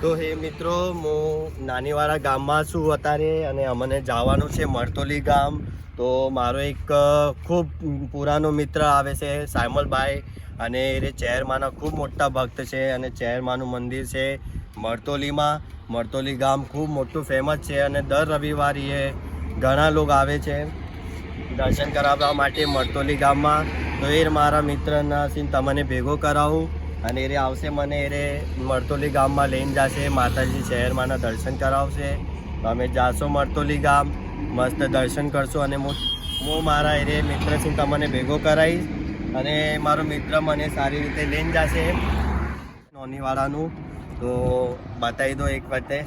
તો હે મિત્રો, હું નાનીવાડા ગામમાં છું અત્યારે અને અમને જવાનું છે મરતોલી ગામ. તો મારો એક ખૂબ પુરાનો મિત્ર આવે છે સાયમલભાઈ, અને એ ચેરમાના ખૂબ મોટા ભક્ત છે અને ચેરમાનું મંદિર છે મરતોલીમાં. મરતોલી ગામ ખૂબ મોટું ફેમસ છે અને દર રવિવારે એ ઘણા લોકો આવે છે દર્શન કરાવવા માટે મરતોલી ગામમાં. તો એ મારા મિત્રના સીન તમને ભેગો કરાવું અને એ આવશે, મને એ મરતોલી ગામમાં લઈને જશે, માતાજી શહેરમાંના દર્શન કરાવશે. અમે જાશો મરતોલી ગામ, મસ્ત દર્શન કરશો અને હું મારા એ મિત્રથી તમને ભેગો કરાવીશ અને મારો મિત્ર મને સારી રીતે લઈને જશે નોનીવાડાનું. તો બતાવી દો એક વખતે.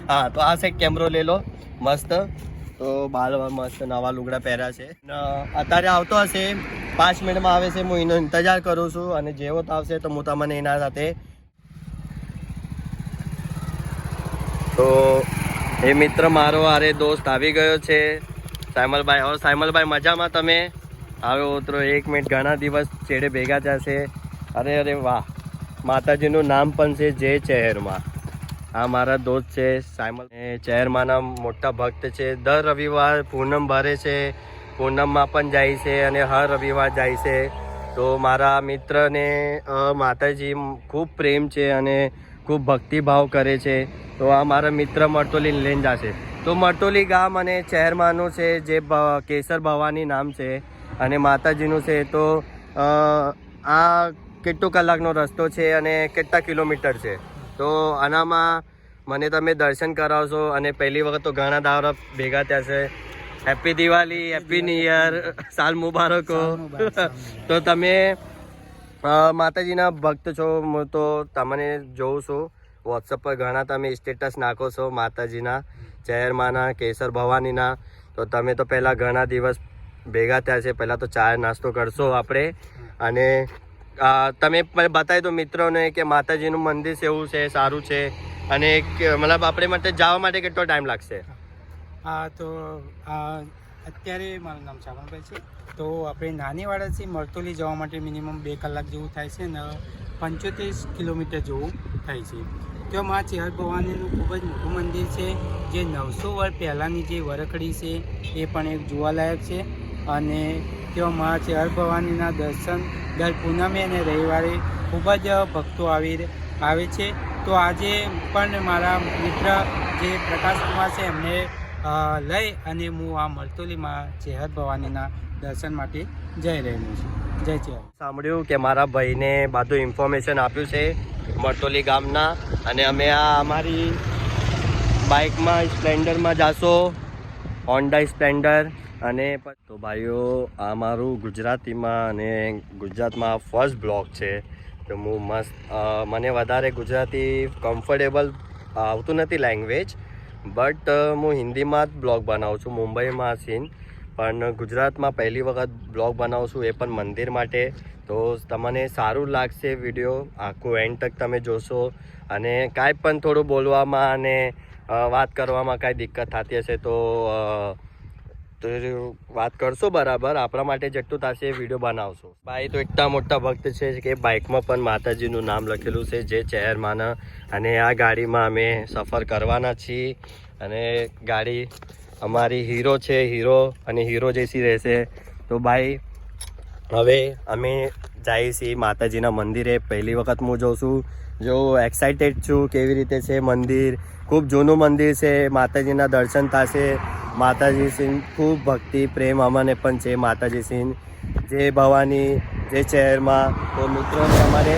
હા, તો આ સાઈડ કેમેરો લઈ લો મસ્ત. તો બાલ મસ્ત નવા લુગડા પહેર્યા છે. અત્યારે આવતો હશે, 5 મિનિટમાં આવે છે. હું એનો ઇંતજાર કરું છું અને જેવો તો આવશે તો હું તમને એના સાથે. તો એ મિત્ર મારો આરે દોસ્ત આવી ગયો છે સાયમલભાઈ. હવે સાયમલભાઈ મજામાં તમે? હવે ઉતરો 1 મિનિટ, ઘણા દિવસ છેડે ભેગા થશે. અરે અરે વાહ, માતાજીનું નામ પણ છે જય ચહેરમાં. આ મારા દોસ્ત છે સાયમલ, ચહેરમાંના મોટા ભક્ત છે. દર રવિવાર પૂનમ ભરે છે, પૂનમમાં પણ જાય છે અને હર રવિવાર જાય છે. તો મારા મિત્રને માતાજી ખૂબ પ્રેમ છે અને ખૂબ ભક્તિભાવ કરે છે. તો આ મારા મિત્ર મરતોલી લઈને જશે. તો મરતોલી ગામ અને ચહેરમાંનું છે જે કેસર ભવાની નામ છે અને માતાજીનું છે. તો આ કેટલો કલાકનો રસ્તો છે અને કેટલા કિલોમીટર છે. તો આનામાં મને તમે દર્શન કરાવશો અને પહેલી વખત તો ઘણા દાવરા ભેગા થયા છે. Happy Diwali, happy new year, સાલ મુબારક હો. તો તમે માતાજીના ભક્ત છો, હું તો તમને જોઉં છું વોટ્સઅપ પર, ઘણા તમે સ્ટેટસ નાખો છો માતાજીના ચહેરમાંના કેસર ભવાનીના. તો તમે તો પહેલાં ઘણા દિવસ ભેગા થયા છે, પહેલાં તો ચા નાસ્તો કરશો આપણે. અને તમે બતાવી દો મિત્રોને કે માતાજીનું મંદિર એવું છે, સારું છે અને મતલબ આપણે માટે જવા માટે કેટલો ટાઈમ લાગશે? હા, તો અત્યારે મારું નામ સાવનભાઈ છે. તો આપણે નાનીવાડાથી મરતોલી જવા માટે મિનિમમ 2 કલાક જેવું થાય છે અને 75 કિલોમીટર જેવું થાય છે. તો મા ચેહર ભવાનીનું ખૂબ જ મોટું મંદિર છે, જે 900 વર્ષ પહેલાંની જે વરખડી છે એ પણ એક જોવાલાયક છે. અને ત્યાં મા ચેહર ભવાનીના દર્શન દર પૂનમે અને રવિવારે ખૂબ જ ભક્તો આવે છે. તો આજે પણ મારા મિત્ર જે પ્રકાશકુમાર છે એમને લઈ અને હું આ મરતોલીમાં ચેહર ભવાનીના દર્શન માટે જઈ રહેલો છું. જય ચેહર. સાંભળ્યું કે મારા ભાઈને બધું ઇન્ફોર્મેશન આપ્યું છે મરતોલી ગામના, અને અમે આ અમારી બાઇકમાં સ્પ્લેન્ડરમાં જાશો, હોન્ડા સ્પ્લેન્ડર. અને તો ભાઈઓ, આ મારું ગુજરાતીમાં અને ગુજરાતમાં ફર્સ્ટ બ્લોગ છે. તો હું મસ્ત, મને વધારે ગુજરાતી કમ્ફર્ટેબલ આવતું નથી લેંગ્વેજ, બટ હું હિન્દીમાં જ બ્લોગ બનાવું છું, મુંબઈમાં સીન. પણ ગુજરાતમાં પહેલી વખત બ્લોગ બનાવું છું, એ પણ મંદિર માટે. તો તમને સારું લાગશે વિડીયો, આખું એન્ડ તક તમે જોશો. અને કાંઈ પણ થોડું બોલવામાં અને વાત કરવામાં કાંઈ દિક્કત થતી હશે તો વાત કરશો બરાબર. આપણા માટે જેટલું થશે એ વિડીયો બનાવશો. ભાઈ તો એટલા મોટા ભક્ત છે કે બાઇકમાં પણ માતાજીનું નામ લખેલું છે જે ચહેરમાંના. અને આ ગાડીમાં અમે સફર કરવાના છીએ અને ગાડી અમારી હીરો છે, હીરો અને હીરો જેસી રહેશે. તો ભાઈ હવે અમે જઈએ છીએ માતાજીના મંદિરે. પહેલી વખત હું જોઉં છું, જો એક્સાઇટેડ છું કેવી રીતે છે મંદિર. ખૂબ જૂનું મંદિર છે, માતાજીના દર્શન થશે. માતાજી સિંહ ખૂબ ભક્તિ પ્રેમ અમને પણ છે માતાજી સિંહ જે ભવાની જે ચહેરમાં. તો મિત્રો, અમારે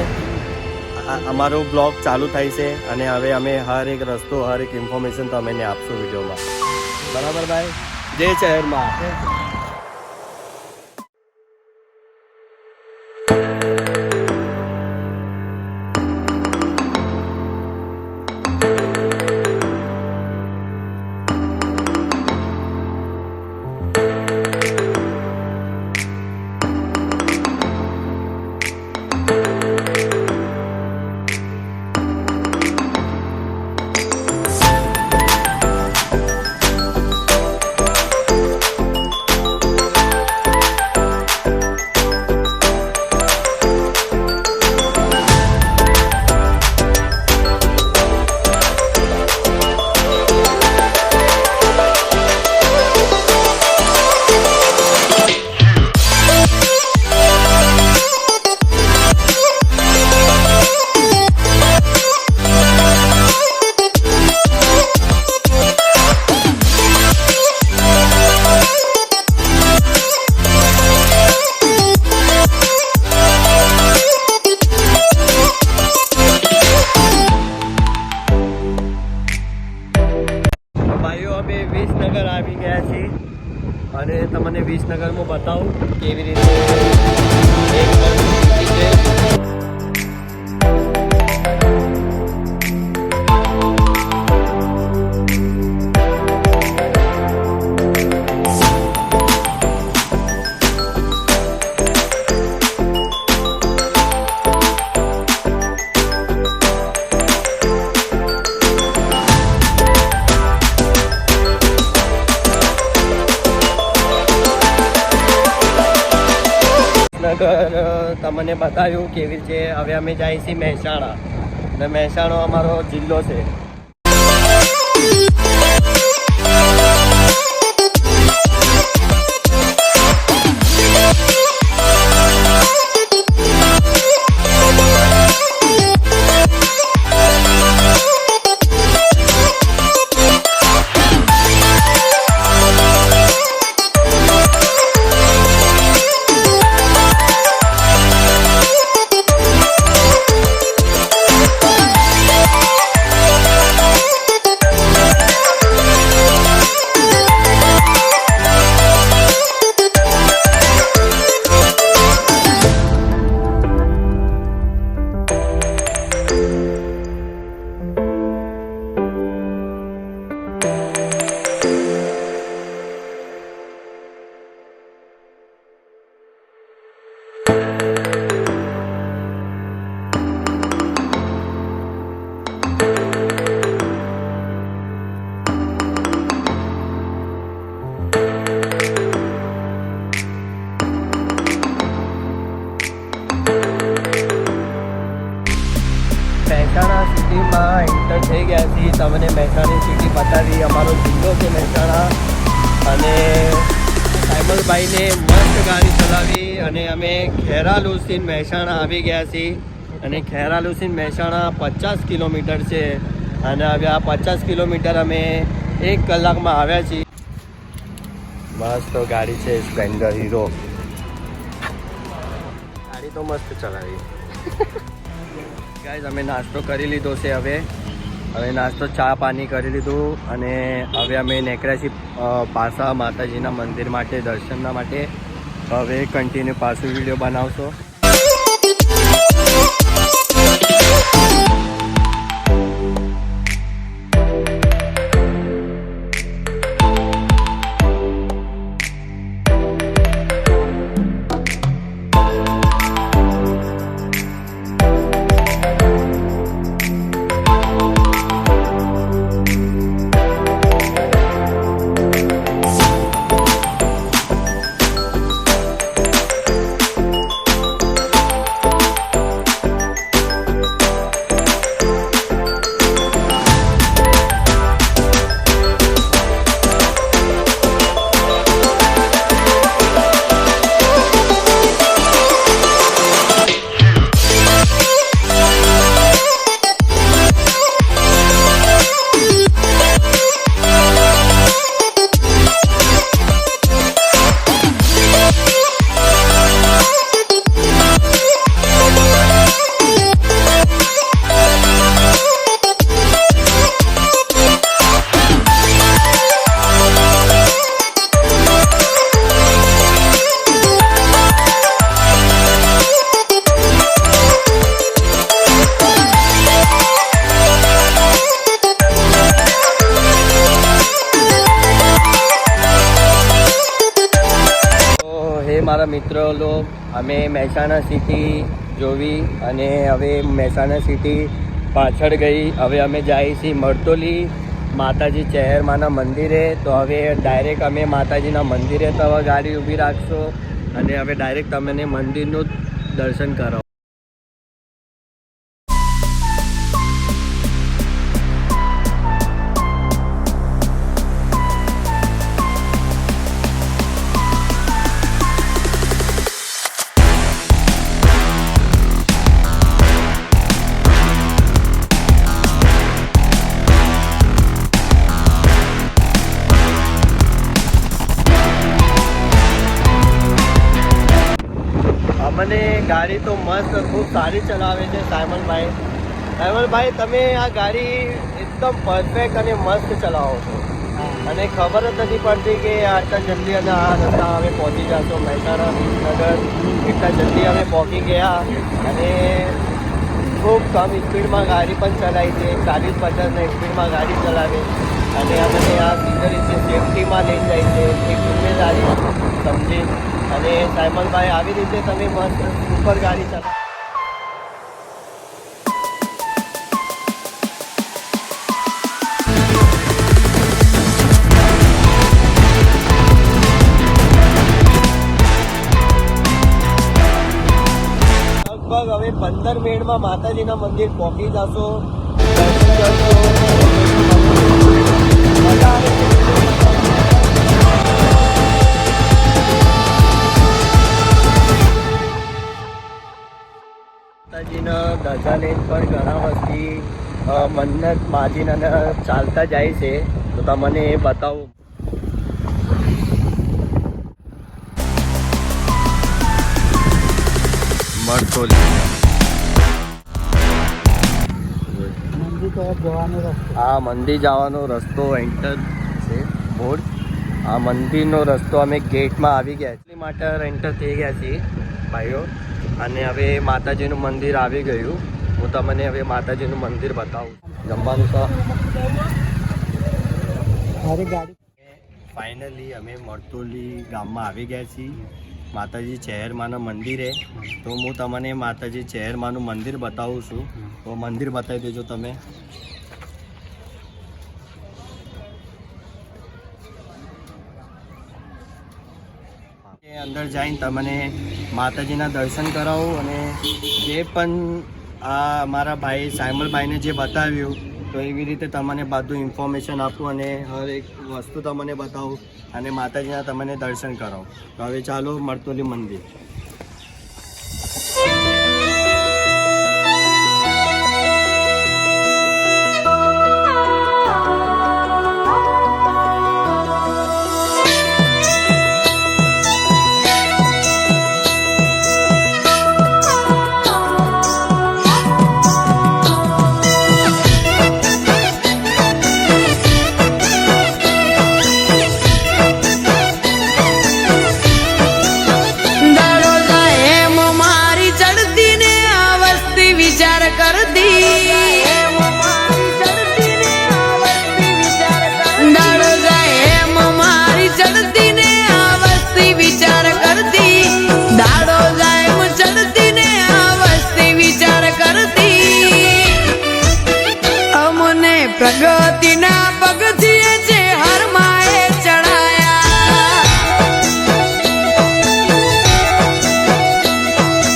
અમારો બ્લોગ ચાલુ થાય છે અને હવે અમે હર એક રસ્તો, હર એક ઇન્ફોર્મેશન તો અમે આપશું વિડીયોમાં. બરાબર ભાઈ? જય ચહેરમાં. વિસનગર આવી ગયા છીએ અને તમને વિસનગરમાં બતાવું કેવી રીતે એક વર્ષ છે. તમને બતાવ્યું કેવી રીતે. હવે અમે જઈએ છીએ મહેસાણા અને મહેસાણો અમારો જિલ્લો છે. મહેસાણા સિટીમાં એન્ટર થઈ ગયા છીએ. તમને મહેસાણા સિટી બતાવી. અમારો જિલ્લો છે મહેસાણા અને સાયમલભાઈને મસ્ત ગાડી ચલાવી અને અમે ખેરાલુથી મહેસાણા આવી ગયા છીએ. અને ખેરાલુથી મહેસાણા 50 કિલોમીટર છે અને હવે આ 50 કિલોમીટર અમે 1 કલાકમાં આવ્યા છીએ. મસ્ત ગાડી છે સ્પ્લેન્ડર હીરો. ગાડી તો મસ્ત ચલાવી. ગાઈઝ અમે નાસ્તો કરી લીધો છે. હવે નાસ્તો ચા પાણી કરી લીધું અને હવે અમે નીકળ્યા છીએ પાછા માતાજીના મંદિર માટે દર્શનના માટે. હવે કન્ટિન્યુ પાછું વિડીયો બનાવશો. મારા મિત્રો લોગ અમે મહેસાણા સિટી જોવી અને હવે મહેસાણા સિટી પાછળ ગઈ. હવે અમે જઈએ છીએ મરતોલી માતાજી ચહેરમાના મંદિરે. તો હવે ડાયરેક્ટ અમે માતાજીના મંદિરે તો હવે ગાડી ઊભી રાખશો અને હવે ડાયરેક્ટ તમને મંદિરનું દર્શન કરો. મને ગાડી તો મસ્ત ખૂબ સારી ચલાવે છે સાયમલભાઈ. સાયમલભાઈ તમે આ ગાડી એકદમ પરફેક્ટ અને મસ્ત ચલાવો છો. અને ખબર જ નથી પડતી કે આટલા જલ્દી અને આ રસ્તા હવે પહોંચી જશો મહેસાણા વિસનગર એટલા જલ્દી અમે પહોંચી ગયા અને ખૂબ કમ સ્પીડમાં ગાડી પણ ચલાવી છે 40-50ની સ્પીડમાં ગાડી ચલાવે અને અમને આ સીધી રીતે સેફટીમાં લઈ જાય છે એક જિમ્મેદારી સમજી અને સાયમલભાઈ આવી રીતે તમે મસ્ત ઉપર ગાડી ચલાવો. લગભગ હવે 15 મિનિટમાં માતાજીના મંદિર પહોંચી જશો. દર્શન કરશો. મજા આવે છે. માતાજીના ધજા લઈને પણ ઘણા વસ્તી મન્નત માજીને ચાલતા જાય છે તો તમને એ બતાવું. મરતોલી આ મંદિર જવાનો રસ્તો એન્ટર છે બોર્ડ. આ મંદિરનો રસ્તો અમે ગેટમાં આવી ગયા એટલી માટે એન્ટર થઈ ગયા છીએ ભાઈઓ અને હવે માતાજીનું મંદિર આવી ગયું. હું તમને હવે માતાજીનું મંદિર બતાવું. જમવાનું તો ફાઇનલી અમે મરતોલી ગામમાં આવી ગયા છીએ માતાજી ચહેરમાના મંદિરે. તો હું તમને માતાજી ચહેરમાનું મંદિર બતાવું છું તો મંદિર બતાવી દેજો તમે. અંદર જઈને તમને માતાજીના દર્શન કરાવું અને જે પણ આ મારા ભાઈ સાયમલભાઈને જે બતાવ્યું તો એવી રીતે તમને બધું ઇન્ફોર્મેશન આપું અને હર એક વસ્તુ તમને બતાવું અને માતાજીના તમને દર્શન કરાવું. તો હવે ચાલો મરતોલી મંદિર. પ્રગતિના પગથિયે છે હર માએ ચડાયા.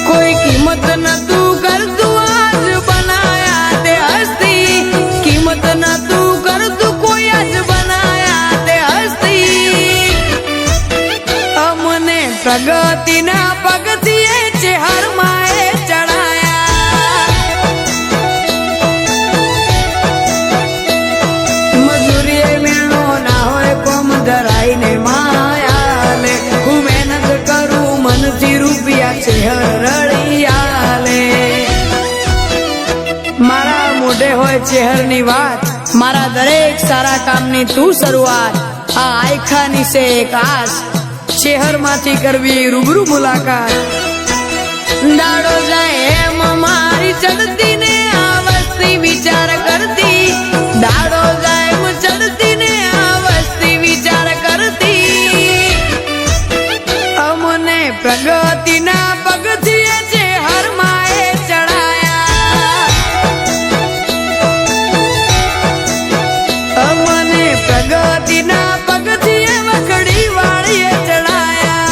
કોઈ કિંમત નતું કરતું આજ બનાયા તે હસ્તી. કિંમત નતું કરતું કોઈ આજ બનાયા તે હસ્તી. અમને પ્રગતિના પગથિયે છે હર માએ ચડાયા. ધરાઈને માયાલે હું મહેનત કરું મનથી રૂપિયા છે રળિયાલે. મારા મોઢે હોય ચહેરની વાત મારા દરેક સારા કામની તું શરૂઆત. આ આયખાની છે એક આસ શહેરમાંથી કરવી રૂબરૂ મુલાકાત. દાડો જાય એમ મારી ચડતી ને આ વસ્તી વિચાર કરતી. દાડો જાય એમ ચડતી ને આ વસ્તી વિચાર કરતી. અમને પ્રગતિના પગથિયે છે હર માએ ચડાયા. અમને પ્રગતિના પગથિયે વખડી વાળીએ ચડાયા.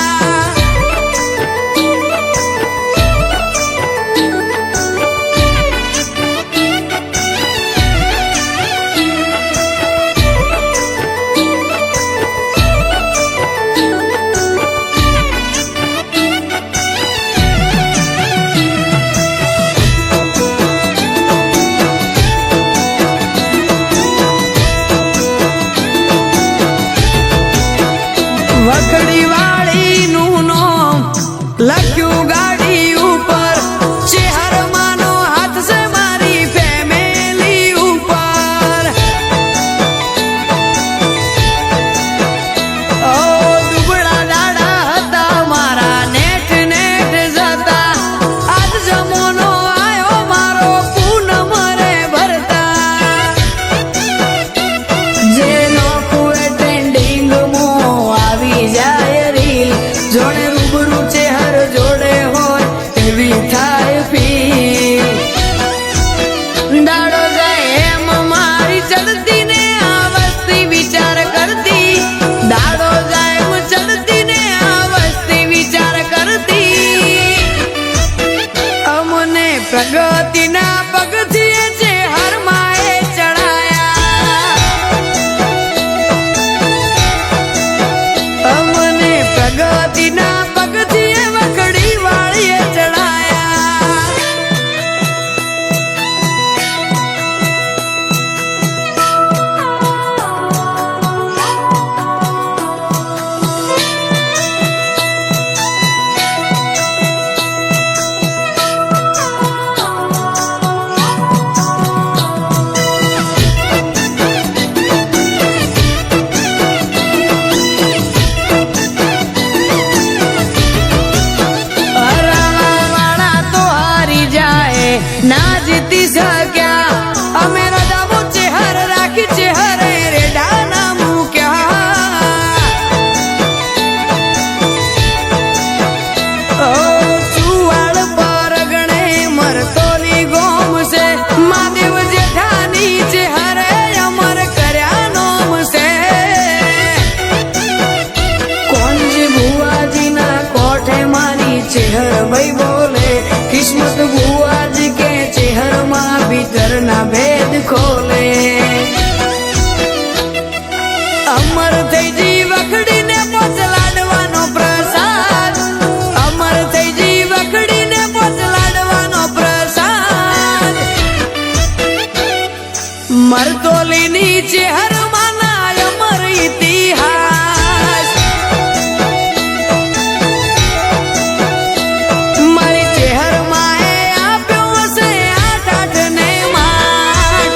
વખડી વાળી નું નામ લખ્યું ગાડી ઉપર. ચહેરમાંનો હાથ છે મારી ફેમિલી ઉપર. ચેહર ભાઈ બોલે કિસ્મત બુઆજ કે ચેહર માં ભીતર ના ભેદ ખોલે અમર થઈ જી વખડીને પોચ લાડવાનો પ્રસાદ અમર થઈ જી વખડીને પોચ લાડવાનો પ્રસાદ મરતોલીની ચેહર માના અમર ઇતિહાસ મારી ચેહર માએ આપ્યો હશે 8 ને માન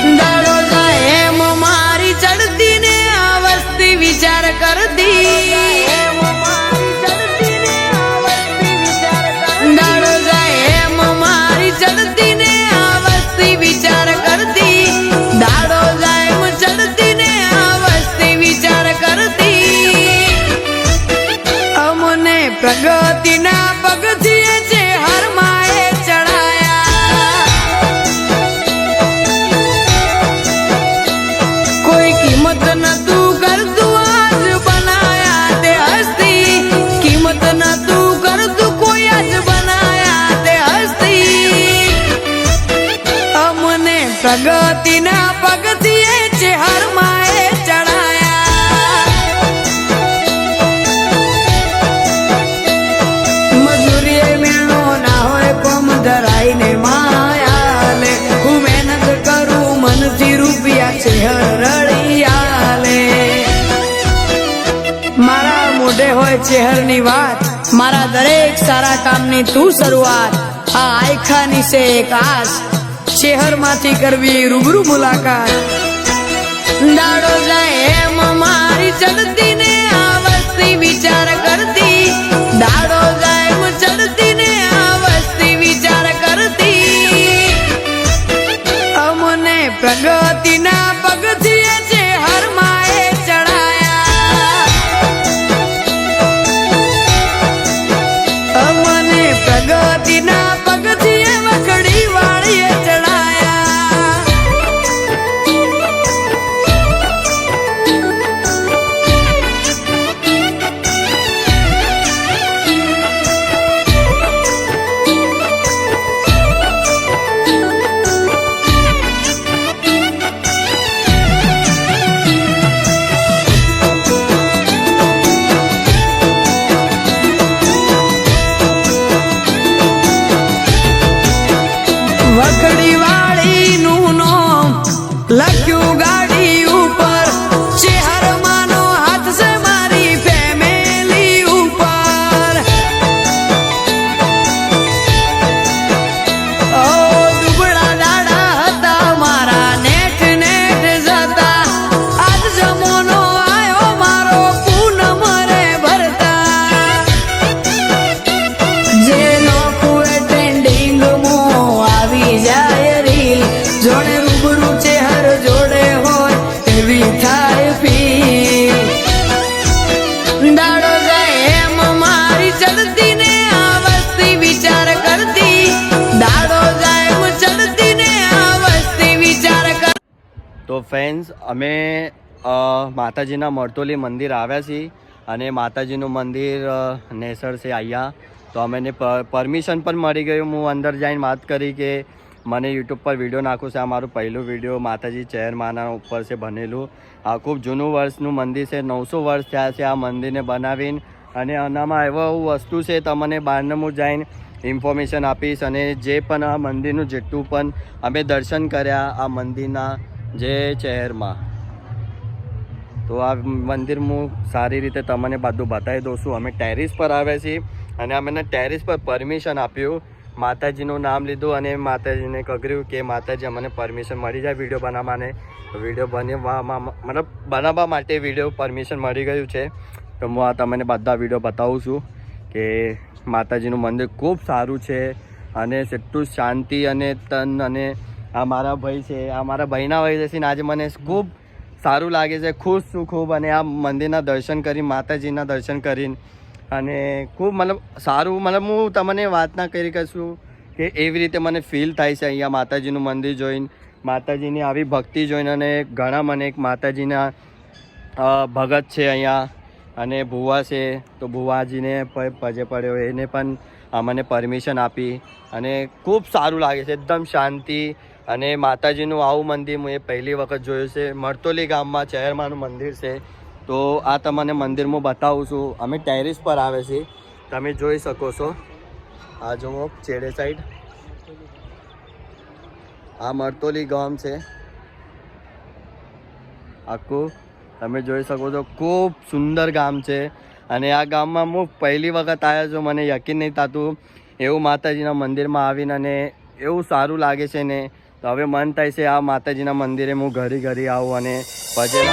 દાડો જાય એમ મારી ચડતી ને આ વસ્તી વિચાર કરતી દાડો જાય એમ મારી ચડતી ને આ વસ્તી વિચાર કરતી દાડો જાય એમ ચડતી ને આ વસ્તી વિચાર કરતી અમને પ્રગતિના પગથિયે છે હર માએ ચડાયા કોઈ કિંમત નતું કરતું આજ બનાયા તે હસ્તી કિંમત નતું કરતું કોઈ આજ બનાયા તે હસ્તી અમને પ્રગતિના પગથિયે છે હર માએ ચડાયા મજૂરી મેળો ના હોય કોમ ધરાઈને માયા લે હું મહેનત કરું મનથી રૂપિયા છે રળિયાલે મારા મોઢે હોય ચેહરની વાત મારા દરેક સારા કામની તું શરૂઆત આ આયખાની છે એક આસ ચેહરમાંથી કરવી રૂબરૂ મુલાકાત દાડો જાય એમ મારી ચડતી ને આ વસ્તી વિચાર કરતી દાડો જાય એમ ચડતી ને આ વસ્તી વિચાર કરતી અમને પ્રગતિના પગથિયે છે હર માએ ચડાયા અમને પ્રગતિના પગથિયે વખડી વાળીએ ચડાયા વખડી વાળીનું નામ લખ્યું ગાડી ઉપર ચેહર માનો હાથ છે મારી ફેમિલી ઉપર ઓ દુબળા દાડા હતા મારા નેટ નેટ જતા આજ જમોનો આયો મારો પૂનમ રે ભરતા જે નોખું ટ્રેન્ડિંગ મો આવી જાય રીલ જોડે રૂબરૂ ચેહર જોડે હોય એવી થાય ફીલ દાડો જાય એમ મારી ચડતી ને આ વસ્તી વિચાર કરતી દાડો જાય એમ ચડતી ને આ વસ્તી વિચાર કર તો ફ્રેન્ડ્સ અમે માતાજીના મરતોલી મંદિર આવ્યા છીએ અને માતાજીનું મંદિર નેસર છે અહીંયા તો અમને પરમિશન પણ મળી ગયું હું અંદર જઈને વાત કરી કે મને યુટ્યુબ પર વિડીયો નાખું છે આ મારું પહેલું વિડીયો માતાજી ચેહરમાના ઉપર છે બનેલું આ ખૂબ જૂનું વર્ષનું મંદિર છે 900 વર્ષ થયા છે આ મંદિરને બનાવીને અને આનામાં એવું વસ્તુ છે તમને બહારને હું જઈને ઇન્ફોર્મેશન આપીશ અને જે પણ આ મંદિરનું જેટલું પણ અમે દર્શન કર્યા આ મંદિરના જે ચેહરમાં તો આ મંદિર હું સારી રીતે તમને બધું બતાવી દઉં છું અમે ટેરેસ પર આવ્યા છીએ અને અમને ટેરેસ પર પરમિશન આપ્યું માતાજીનું નામ લીધું અને માતાજીને કહ્યું કે માતાજી અમને પરમિશન મળી જાય વિડીયો બનાવવાને વિડીયો બનાવવા માટે વિડીયો પરમિશન મળી ગયું છે તો હું આ તમને બધા વિડીયો બતાવું છું કે માતાજીનું મંદિર ખૂબ સારું છે અને એટલું શાંતિ અને તન અને આ મારા ભાઈ છે, આ મારા ભાઈના વય છે ને આજે મને ખૂબ સારું લાગે છે, ખુશ છું ખૂબ. અને આ મંદિરના દર્શન કરી, માતાજીના દર્શન કરીને અને ખૂબ મતલબ સારું, મતલબ હું તમને વાત ના કરી કશું કે એવી રીતે મને ફીલ થાય છે અહીંયા માતાજીનું મંદિર જોઈને, માતાજીની આવી ભક્તિ જોઈને. અને ઘણા મને એક માતાજીના ભગત છે અહીંયા અને ભુવા છે, તો ભુવાજીને પજે પડ્યો, એને પણ મને પરમિશન આપી અને ખૂબ સારું લાગે છે, એકદમ શાંતિ. અને માતાજીનું આવું મંદિર હું એ પહેલી વખત જોયું છે. મરતોલી ગામમાં ચહેરમાનું મંદિર છે, તો આ તમને મંદિર હું બતાવું છું. અમે ટેરેસ પર આવે છે, તમે જોઈ શકો છો. આ જુઓ છેડે સાઈડ આ મરતોલી ગામ છે આખું, તમે જોઈ શકો છો. ખૂબ સુંદર ગામ છે અને આ ગામમાં હું પહેલી વખત આવ્યો છું. મને યકીન નહીં થતું એવું માતાજીના મંદિરમાં આવીને, અને એવું સારું લાગે છે ને. તો હવે મન થાય છે આ માતાજીના મંદિરે હું ઘડી ઘડી આવું અને ભજન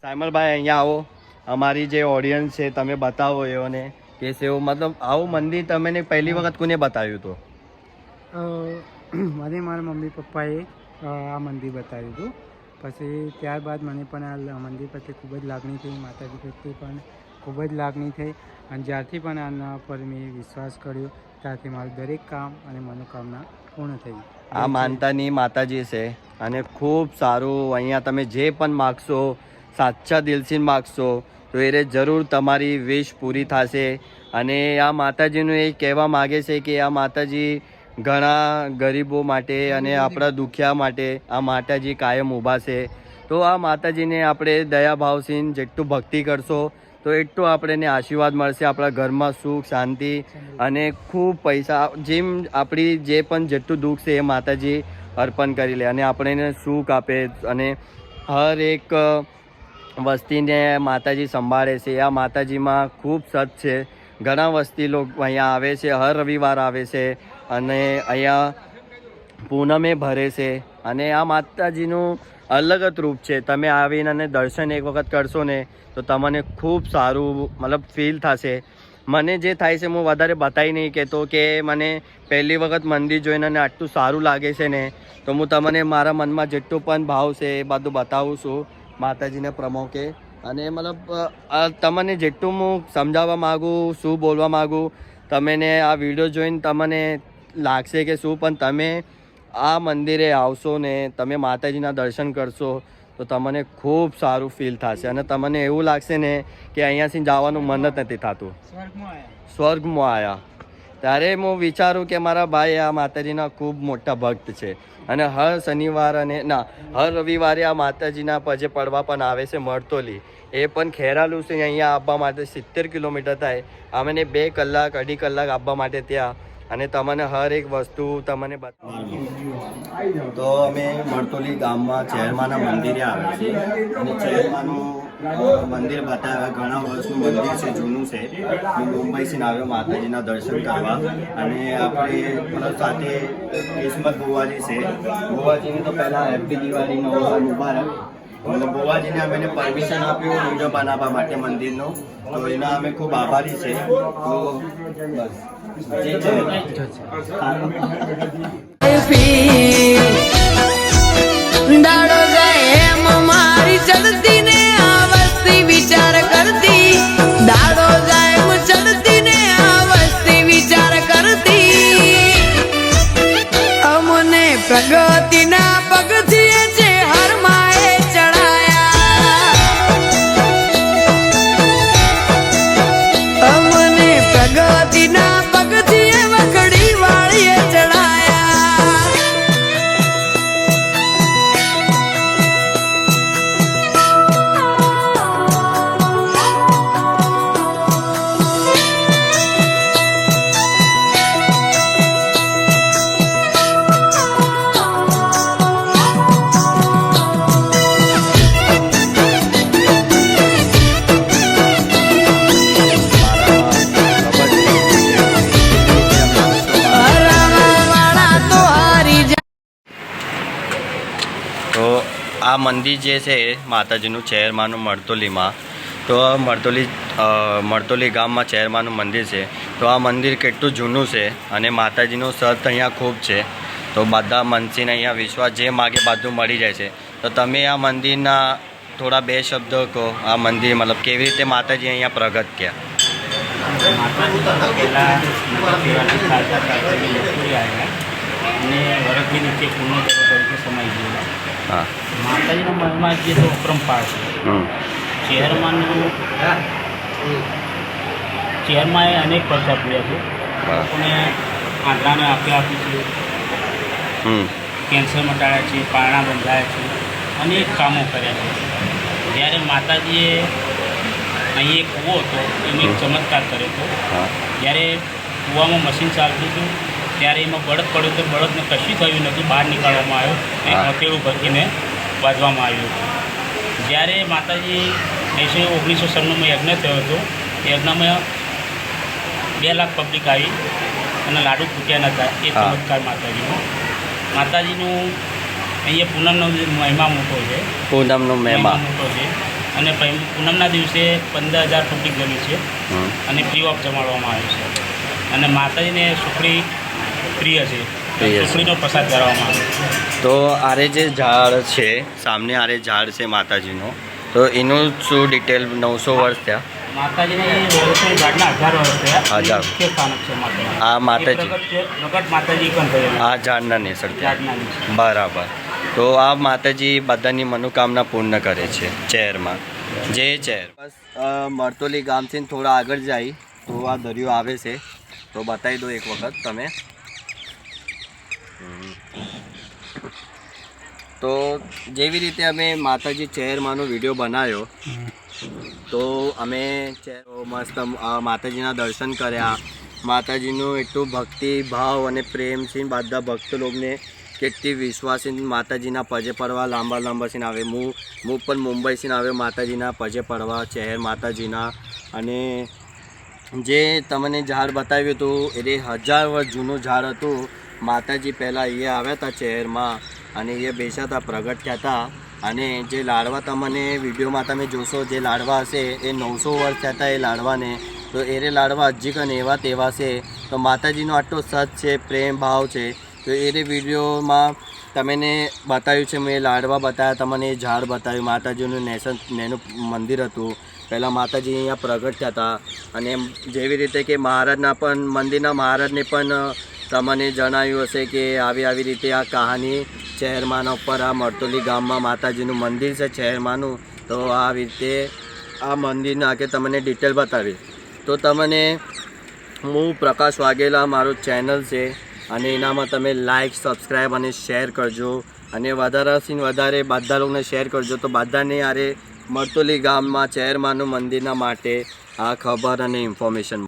સાયમલભાઈ અહીંયા આવો, અમારી જે ઓડિયન્સ છે તમે બતાવો એઓને કે સેવો, મતલબ આવું મંદિર તમને પહેલી વખત કોને બતાવ્યું હતું? મને મારા મમ્મી પપ્પાએ આ મંદિર બતાવ્યું હતું. પછી ત્યારબાદ મને પણ આ મંદિર પ્રત્યે ખૂબ જ લાગણી થઈ, માતાજી પ્રત્યે પણ ખૂબ જ લાગણી થઈ. અને જ્યારથી પણ આના પર મેં વિશ્વાસ કર્યો ત્યારથી મારું દરેક કામ અને મનોકામના પૂર્ણ થઈ. આ માનતાની માતાજી છે અને ખૂબ સારું. અહીંયા તમે જે પણ માગશો, સાચા દિલથી માગશો તો એ જરૂર તમારી વિશ પૂરી થશે. અને આ માતાજીનું એ કહેવા માગે છે કે આ માતાજી ઘણા ગરીબો માટે અને આપણા દુખિયા માટે આ માતાજી કાયમ ઊભા છે. તો આ માતાજીને આપણે દયાભાવથી જેટલું ભક્તિ કરશો તો એટલું આપણને આશીર્વાદ મળશે, આપણા ઘરમાં સુખ શાંતિ અને ખૂબ પૈસા, જેમ આપણી જે પણ જેટલું દુઃખ છે એ માતાજી અર્પણ કરી લે અને આપણને સુખ આપે. અને હર એક વસ્તીને માતાજી સંભાળે છે. આ માતાજીમાં ખૂબ સત છે. ઘણા વસ્તી લોકો અહીંયા આવે છે, હર રવિવાર આવે છે અને અહીંયા પૂનમે ભરે છે. અને આ માતાજીનું અલગ જ રૂપ છે. તમે આવીને અને દર્શન એક વખત કરશો ને તો તમને ખૂબ સારું મતલબ ફીલ થશે. મને જે થાય છે હું વધારે બતાવી નહીં કહેતો કે મને પહેલી વખત મંદિર જોઈને અને આટલું સારું લાગે છે ને, તો હું તમને મારા મનમાં જેટલું પણ ભાવ છે એ બધું બતાવું છું માતાજીને પ્રમોકે. અને મતલબ તમને જેટલું હું સમજાવવા માગું, શું બોલવા માગું, તમને આ વિડીયો જોઈને તમને લાગશે કે શું, પણ તમે આ મંદિરે આવશો ને તમે માતાજીના દર્શન કરશો તો તમને ખૂબ સારું ફીલ થશે અને તમને એવું લાગશે ને કે અહીંયાથી જવાનું મન જ નથી થતું, સ્વર્ગમાં આવ્યા. ત્યારે હું વિચારું કે મારા ભાઈ આ માતાજીના ખૂબ મોટા ભક્ત છે અને હર શનિવાર અને હર રવિવારે આ માતાજીના પજે પડવા પણ આવે છે મરતોલી. એ પણ ખેરાલું છે, અહીંયા આવવા માટે 70 કિલોમીટર થાય. અમને 2 કલાક 2.5 કલાક આવવા માટે ત્યાં, અને તમને હર એક વસ્તુ તમને બતાવું. તો અમે મરતોલી ગામમાં ચહેરમાના મંદિરે આવે છે અને ચહેરમાનું મંદિર બતાવે. ઘણા વર્ષનું મંદિર છે, જૂનું છે. હું મુંબઈથી આવ્યો માતાજીના દર્શન કરવા અને આપણે મતલબ સાથે કિસ્મત બુવાજી છે. બુવાજીને તો પહેલાં હેપી દિવાળીનો મુબારક. અને બુવાજીને અમે પરમિશન આપ્યું વિડીયો બનાવવા માટે મંદિરનો, તો એના અમે ખૂબ આભારી છે. તો બસ દાડો જાય એમ મારી ચડતી ને આ વસ્તી વિચાર કરતી, દાડો જાય એમ ચડતી ને આ વસ્તી વિચાર કરતી. અમને પ્રગતિના પગથિયે છે હર માએ ચડાયા, અમને પ્રગતિના પગથિયે વખડી વાળીએ ચડાયા. મંદિર જે છે માતાજીનું ચેરમાનું મરતોલીમાં, તો આ મરતોલી ગામમાં ચેરમાનું મંદિર છે. તો આ મંદિર કેટલું જૂનું છે અને માતાજીનું સત અહીંયા ખૂબ છે. તો બધા મનસીને અહીંયા વિશ્વાસ જે માગે બધું મળી જાય છે. તો તમે આ મંદિરના થોડા 2 શબ્દો કહો. આ મંદિર મતલબ કેવી રીતે માતાજી અહીંયા પ્રગટ થયા? અને વરદની નીચે પુણ્યદેવ તરીકે સમાઈ ગયેલા. હા. માતાજીનો મહિમા જે તો અપરંપાર છે. શહેરમાં એ અનેક પરચા પૂર્યા છે. લોકોને આંધળાને આપ્યા આપી છે, કેન્સર મટાડ્યા છે, પારણા બંધાયા છે, અનેક કામો કર્યા છે. જ્યારે માતાજીએ અહીં એક કૂવો હતો એનો એક ચમત્કાર કર્યો હતો. જ્યારે કૂવામાં મશીન ચાલતું હતું ત્યારે એમાં બળદ પડ્યો તો બળદને કશું થયું નથી, બહાર નીકાળવામાં આવ્યો અને હથેળું ભરીને બાંધવામાં આવ્યું હતું. જ્યારે માતાજી 1997માં યજ્ઞ થયો હતો, યજ્ઞમાં 2 લાખ પબ્લિક આવી અને લાડુ ફૂટ્યા નહોતા. એ ચમત્કાર માતાજીનું અહીંયા પૂનમનો મહિમા મોટો છે. પૂનમનો મહિમા મોટો છે અને પૂનમના દિવસે 15,000 પબ્લિક ગમી છે અને ફ્રી ઓફ જમાડવામાં આવે છે. અને માતાજીને સુખડી પ્રિય છે, સુખડીનો પ્રસાદ કરવામાં આવે છે. તો આરે જે ઝાડ છે સામને, આરે ઝાડ છે માતાજીનો, તો એનું શું ડિટેલ? 900 વર્ષ થયા માતાજીને ઝાડના 1000 વર્ષ થયા. 1000. મુખ્ય સ્થાનક છે માતાજી. આ માતાજી પ્રગટ માતાજી પણ થયેલા આ ઝાડના નેસર થયા. ઝાડના નીચે. બરાબર. તો આ માતાજી બધાની મનોકામના પૂર્ણ કરે છે ચેરમાં. જે ચેર બસ મરતોલી ગામથી થોડા આગળ જાય તો આ દરિયો આવે છે. તો બતાવી દો એક વખત તમે. તો જેવી રીતે અમે માતાજી ચેરમાંનો વિડીયો બનાવ્યો, તો અમે મસ્ત માતાજીના દર્શન કર્યા. માતાજીનું એટલું ભક્તિ ભાવ અને પ્રેમથી બધા ભક્ત લોકોને કેટલી વિશ્વાસી માતાજીના પજે પડવા લાંબા સીન આવે. હું પણ મુંબઈથી આવ્યો માતાજીના પજે પડવા ચહેર માતાજીના. અને જે તમને ઝાડ બતાવ્યું હતું એ 1000 વર્ષ જૂનું ઝાડ હતું. માતાજી પહેલાં એ આવ્યા હતા ચહેરમાં અને એ બેસા હતા, પ્રગટ થયા હતા. અને જે લાડવા તમને વિડીયોમાં તમે જોશો, જે લાડવા હશે એ 900 વર્ષ થયા હતા એ લાડવાને. તો એ લાડવા હજી કને એવા તેવા છે. તો માતાજીનો આટલો સત છે, પ્રેમ ભાવ છે. તો એ વિડીયોમાં તમને બતાવ્યું છે, મેં લાડવા બતાવ્યા, તમને એ ઝાડ બતાવ્યું. માતાજીનું નેનું મંદિર હતું. પહેલાં માતાજી અહીંયા પ્રગટ થયા હતા. અને જેવી રીતે કે મહારાજના પણ મંદિરના મહારાજને પણ તમને જણાવ્યું હશે કે આવી રીતે આ કહાની ચહેરમાના ઉપર આ મરતોલી ગામમાં માતાજીનું મંદિર છે ચહેરમાનું. તો આવી રીતે આ મંદિરના આગે તમને ડિટેલ બતાવી. તો તમને હું પ્રકાશ વાઘેલા, મારું ચેનલ છે અને એનામાં તમે લાઈક, સબસ્ક્રાઈબ અને શેર કરજો. અને વધારેથી વધારે બધા લોકોને શેર કરજો. તો બધાને આરે મરતોલી ગામમાં ચહેરમાનું મંદિરના માટે આ ખબર અને ઇન્ફોર્મેશન